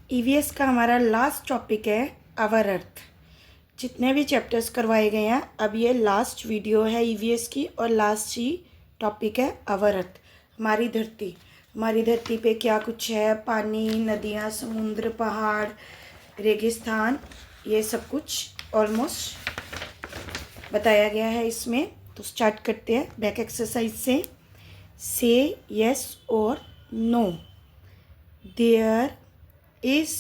EVS का हमारा last topic है आवर अर्थ। जितने भी चैप्टर्स करवाए गए हैं अब ये लास्ट वीडियो है ईवीएस की और लास्ट ही टॉपिक है आवर अर्थ। हमारी धरती पे क्या कुछ है, पानी, नदियाँ, समुद्र, पहाड़, रेगिस्तान, ये सब कुछ ऑलमोस्ट बताया गया है इसमें। तो स्टार्ट करते हैं बैक एक्सरसाइज से यस और no. There is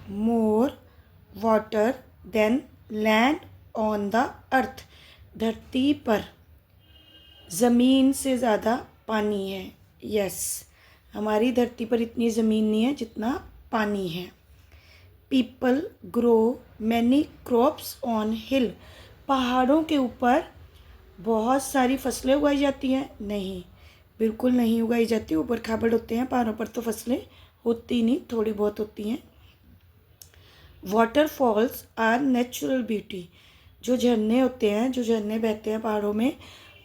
more water than land on the earth. धरती पर ज़मीन से ज़्यादा पानी है। यस, हमारी धरती पर इतनी ज़मीन नहीं है जितना पानी है। People grow many crops on हिल। पहाड़ों के ऊपर बहुत सारी फसलें उगाई जाती हैं? नहीं, बिल्कुल नहीं उगाई जाती। ऊपर खाबड़ होते हैं, पहाड़ों पर तो फसलें होती नहीं, थोड़ी बहुत होती हैं। Waterfalls are natural beauty. जो झरने होते हैं, जो झरने बहते हैं पहाड़ों में,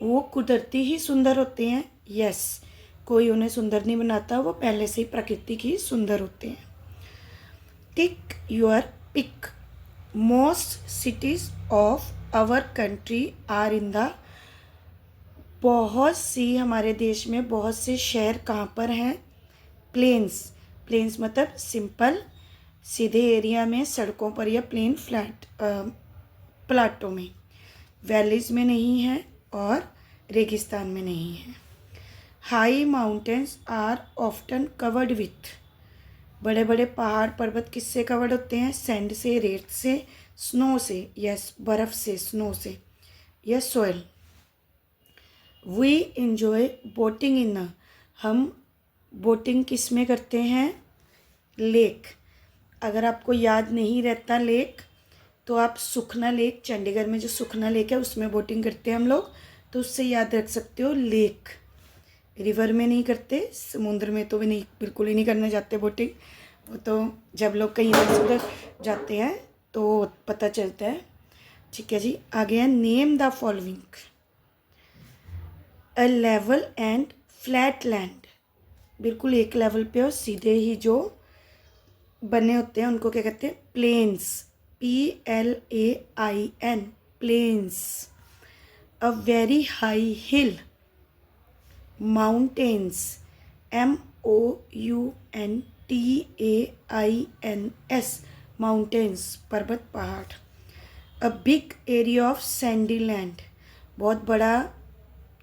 वो कुदरती ही सुंदर होते हैं। यस, कोई उन्हें सुंदर नहीं बनाता, वो पहले से ही प्राकृतिक ही सुंदर होते हैं। Tick your pick. Most cities of our country are in the. बहुत सी हमारे देश में बहुत से शहर कहाँ पर हैं? प्लेन्स। प्लेन्स मतलब सिंपल सीधे एरिया में, सड़कों पर या प्लेन फ्लैट प्लाटों में। वैलीज में नहीं है और रेगिस्तान में नहीं है। High mountains are often covered with. बड़े बड़े पहाड़ पर्वत किससे कवर्ड होते हैं? सैंड से, रेत से, स्नो से। यस, बर्फ़ से, स्नो से, या सोयल। वी इंजॉय बोटिंग इन। हम बोटिंग किस में करते हैं? लेक। अगर आपको याद नहीं रहता लेक, तो आप सुखना लेक, चंडीगढ़ में जो सुखना लेक है उसमें बोटिंग करते हैं हम लोग, तो उससे याद रख सकते हो लेक। रिवर में नहीं करते, समुद्र में तो भी नहीं, बिल्कुल ही नहीं करने जाते बोटिंग। वो तो जब लोग कहीं इधर जाते हैं तो पता चलता है। ठीक है जी, आगे है name the following. A level and flat land. बिल्कुल एक लेवल पे और सीधे ही जो बने होते हैं उनको क्या कहते हैं? Plains. PLAIN, plains. A very high hill. Mountains. MOUNTAINS, mountains, पर्वत, पहाड़। A big area of sandy land. बहुत बड़ा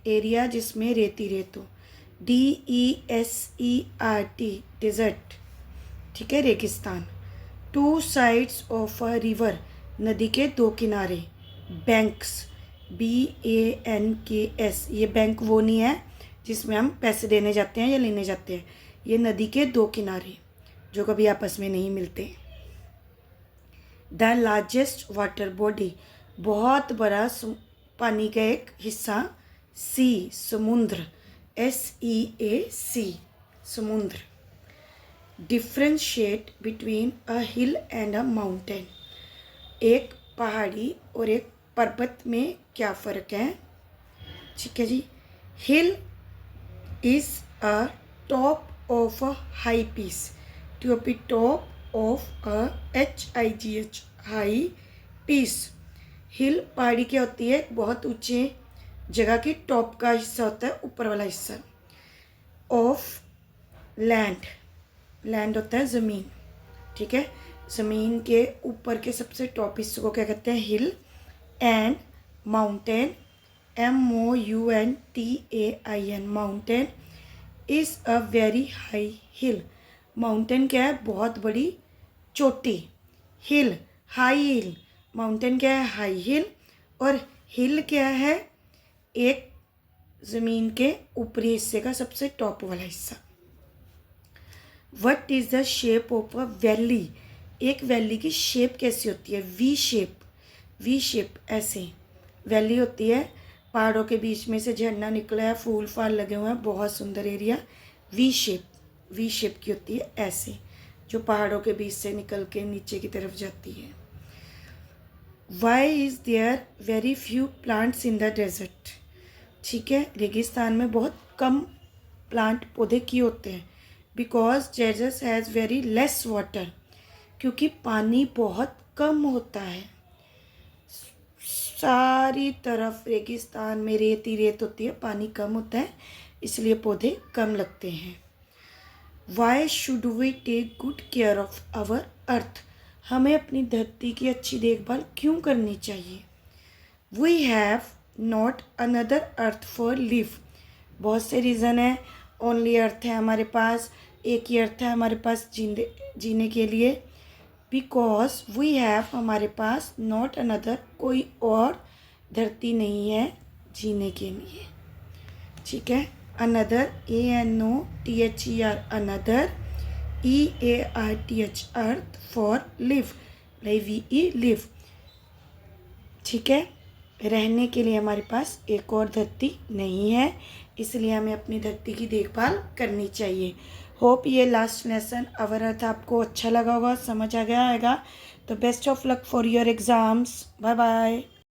एरिया जिसमें रेती रेत हो। DESERT, desert. ठीक है, रेगिस्तान। Two sides of a river, नदी के दो किनारे। बैंक्स, BANKS, ये बैंक वो नहीं है जिसमें हम पैसे देने जाते हैं या लेने जाते हैं। ये नदी के दो किनारे जो कभी आपस में नहीं मिलते। द लार्जेस्ट वाटर बॉडी, बहुत बड़ा पानी का एक हिस्सा। सी, समुद्र। SEAC, समुद्र। Differentiate between a hill and a mountain. एक पहाड़ी और एक पर्वत में क्या फ़र्क है? ठीक है जी। Hill is a top of a high piece. Top of a HIGH, high piece. Hill पहाड़ी क्या होती है? बहुत ऊंचे जगह की टॉप का हिस्सा होता है, ऊपर वाला हिस्सा। ऑफ लैंड, लैंड होता है ज़मीन। ठीक है, ज़मीन के ऊपर के सबसे टॉप हिस्से को क्या कहते हैं? Hill. And mountain, MOUNTAIN, mountain is a very high hill. Mountain क्या है? बहुत बड़ी चोटी। हिल, हाई हिल। माउंटेन क्या है? High heel. और हिल क्या है? एक ज़मीन के ऊपरी हिस्से का सबसे टॉप वाला हिस्सा। What is the shape of a valley. एक वैली की शेप कैसी होती है? V shape. वी शेप, ऐसे वैली होती है। पहाड़ों के बीच में से झरना निकला है, फूल फाल लगे हुए हैं, बहुत सुंदर area. V shape, V shape की होती है, ऐसे जो पहाड़ों के बीच से निकल के नीचे की तरफ जाती है। Why is there very few plants in the desert. ठीक है, रेगिस्तान में बहुत कम प्लांट पौधे क्यों होते हैं? Because desert has very less water. क्योंकि पानी बहुत कम होता है। सारी तरफ रेगिस्तान में रेत ही रेत होती है, पानी कम होता है, इसलिए पौधे कम लगते हैं। Why should we take good care of our earth? हमें अपनी धरती की अच्छी देखभाल क्यों करनी चाहिए? We have not another earth for live. बहुत से रीज़न है। ओनली अर्थ है हमारे पास, एक ही अर्थ है हमारे पास जीने के लिए। बिकॉज वी हैव, हमारे पास, नॉट अनदर, कोई और धरती नहीं है जीने के लिए। ठीक है, another, ANOTHER, another, EARTH, earth, for live, LIVE, live. ठीक है, रहने के लिए हमारे पास एक और धरती नहीं है, इसलिए हमें अपनी धरती की देखभाल करनी चाहिए। होप ये लास्ट लेसन अवर अर्थ आपको अच्छा लगा होगा, समझ आ गया होगा। तो best of luck for your exams. Bye bye.